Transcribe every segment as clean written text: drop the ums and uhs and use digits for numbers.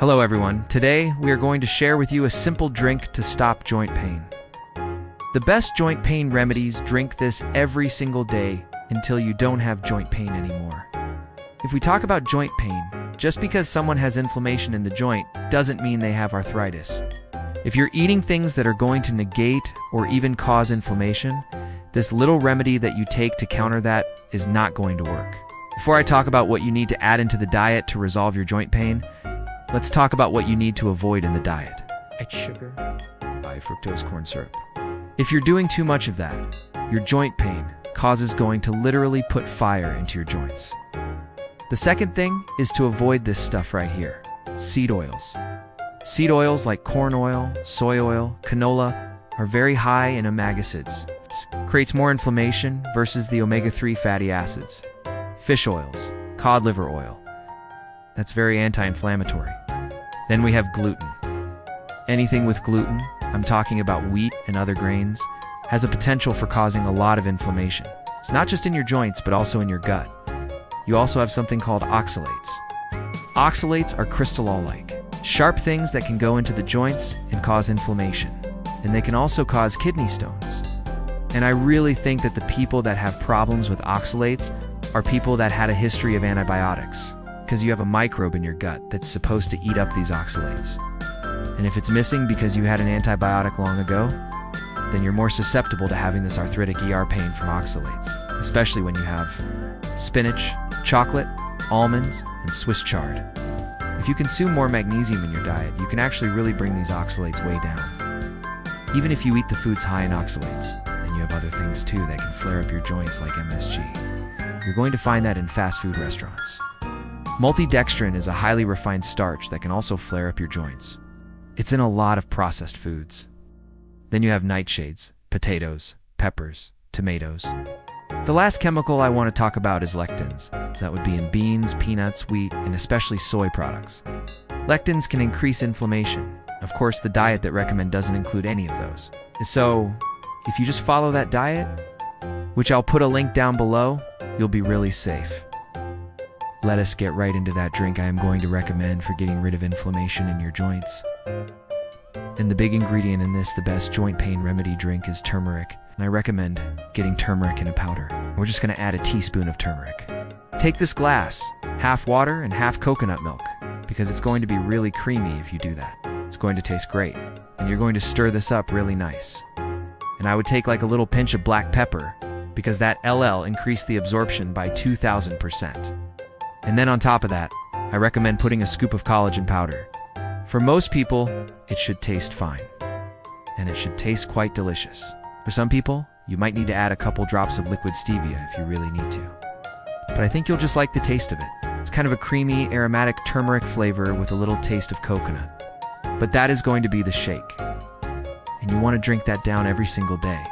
Hello everyone, today we are going to share with you a simple drink to stop joint pain. The best joint pain remedies: drink this every single day until you don't have joint pain anymore. If we talk about joint pain, just because someone has inflammation in the joint doesn't mean they have arthritis. If you're eating things that are going to negate or even cause inflammation, this little remedy that you take to counter that is not going to work. Before I talk about what you need to add into the diet to resolve your joint pain, let's talk about what you need to avoid in the diet. Add sugar. High fructose corn syrup. If you're doing too much of that, your joint pain causes going to literally put fire into your joints. The second thing is to avoid this stuff right here: seed oils. Seed oils like corn oil, soy oil, canola are very high in omega acids. This creates more inflammation versus the omega-3 fatty acids. Fish oils, cod liver oil, that's very anti-inflammatory. Then we have gluten. Anything with gluten, I'm talking about wheat and other grains, has a potential for causing a lot of inflammation. It's not just in your joints, but also in your gut. You also have something called oxalates. Oxalates are crystal-like, sharp things that can go into the joints and cause inflammation. And they can also cause kidney stones. And I really think that the people that have problems with oxalates are people that had a history of antibiotics, because you have a microbe in your gut that's supposed to eat up these oxalates. And if it's missing because you had an antibiotic long ago, then you're more susceptible to having this arthritic ER pain from oxalates, especially when you have spinach, chocolate, almonds, and Swiss chard. If you consume more magnesium in your diet, you can actually really bring these oxalates way down. Even if you eat the foods high in oxalates, and you have other things too that can flare up your joints like MSG, you're going to find that in fast food restaurants. Multidextrin is a highly refined starch that can also flare up your joints. It's in a lot of processed foods. Then you have nightshades, potatoes, peppers, tomatoes. The last chemical I want to talk about is lectins. So that would be in beans, peanuts, wheat, and especially soy products. Lectins can increase inflammation. Of course, the diet that I recommend doesn't include any of those. So, if you just follow that diet, which I'll put a link down below, you'll be really safe. Let us get right into that drink I am going to recommend for getting rid of inflammation in your joints. And the big ingredient in this, the best joint pain remedy drink, is turmeric. And I recommend getting turmeric in a powder. We're just going to add a teaspoon of turmeric. Take this glass, half water and half coconut milk, because it's going to be really creamy if you do that. It's going to taste great. And you're going to stir this up really nice. And I would take like a little pinch of black pepper, because that LL increased the absorption by 2,000%. And then on top of that, I recommend putting a scoop of collagen powder. For most people, it should taste fine. And it should taste quite delicious. For some people, you might need to add a couple drops of liquid stevia if you really need to. But I think you'll just like the taste of it. It's kind of a creamy, aromatic turmeric flavor with a little taste of coconut. But that is going to be the shake. And you want to drink that down every single day.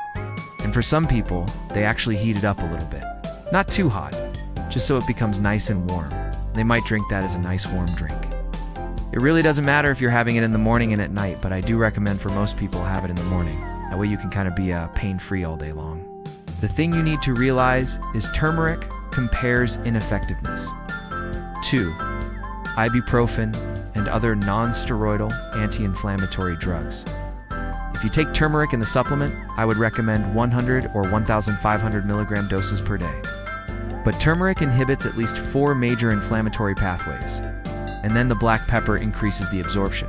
And for some people, they actually heat it up a little bit. Not too hot, just so it becomes nice and warm. They might drink that as a nice warm drink. It really doesn't matter if you're having it in the morning and at night, but I do recommend for most people have it in the morning. That way you can kind of be pain-free all day long. The thing you need to realize is turmeric compares ineffectiveness to ibuprofen and other non-steroidal anti-inflammatory drugs. If you take turmeric in the supplement, I would recommend 100 or 1,500 milligram doses per day. But turmeric inhibits at least 4 major inflammatory pathways. And then the black pepper increases the absorption.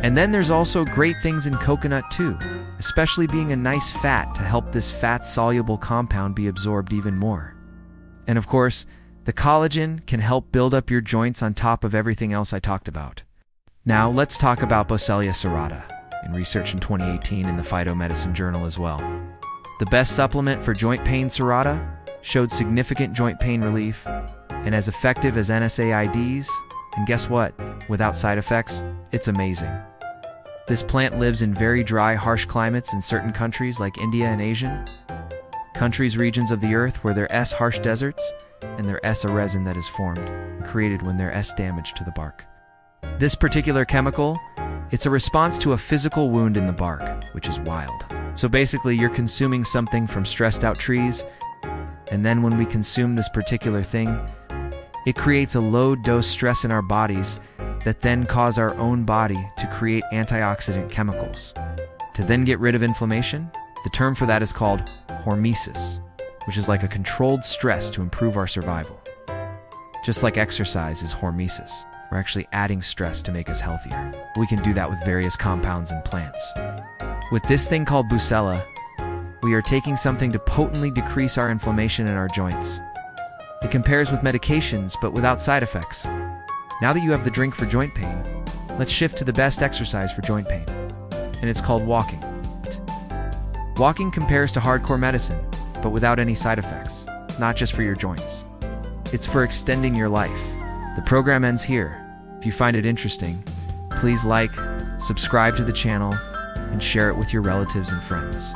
And then there's also great things in coconut too, especially being a nice fat to help this fat-soluble compound be absorbed even more. And of course, the collagen can help build up your joints on top of everything else I talked about. Now let's talk about Boswellia serrata, in research in 2018 in the Phytomedicine Journal as well. The best supplement for joint pain, serrata, showed significant joint pain relief and as effective as NSAIDs. And guess what? Without side effects, it's amazing. This plant lives in very dry, harsh climates in certain countries like India and Asia. Countries, regions of the earth where there are harsh deserts, and there is a resin that is formed and created when there is damage to the bark. This particular chemical, it's a response to a physical wound in the bark, which is wild. So basically, you're consuming something from stressed out trees, and then when we consume this particular thing, it creates a low dose stress in our bodies that then cause our own body to create antioxidant chemicals. To then get rid of inflammation, the term for that is called hormesis, which is like a controlled stress to improve our survival. Just like exercise is hormesis, we're actually adding stress to make us healthier. We can do that with various compounds in plants. With this thing called Bucella, we are taking something to potently decrease our inflammation in our joints. It compares with medications, but without side effects. Now that you have the drink for joint pain, let's shift to the best exercise for joint pain, and it's called walking. Walking compares to hardcore medicine, but without any side effects. It's not just for your joints. It's for extending your life. The program ends here. If you find it interesting, please like, subscribe to the channel, and share it with your relatives and friends.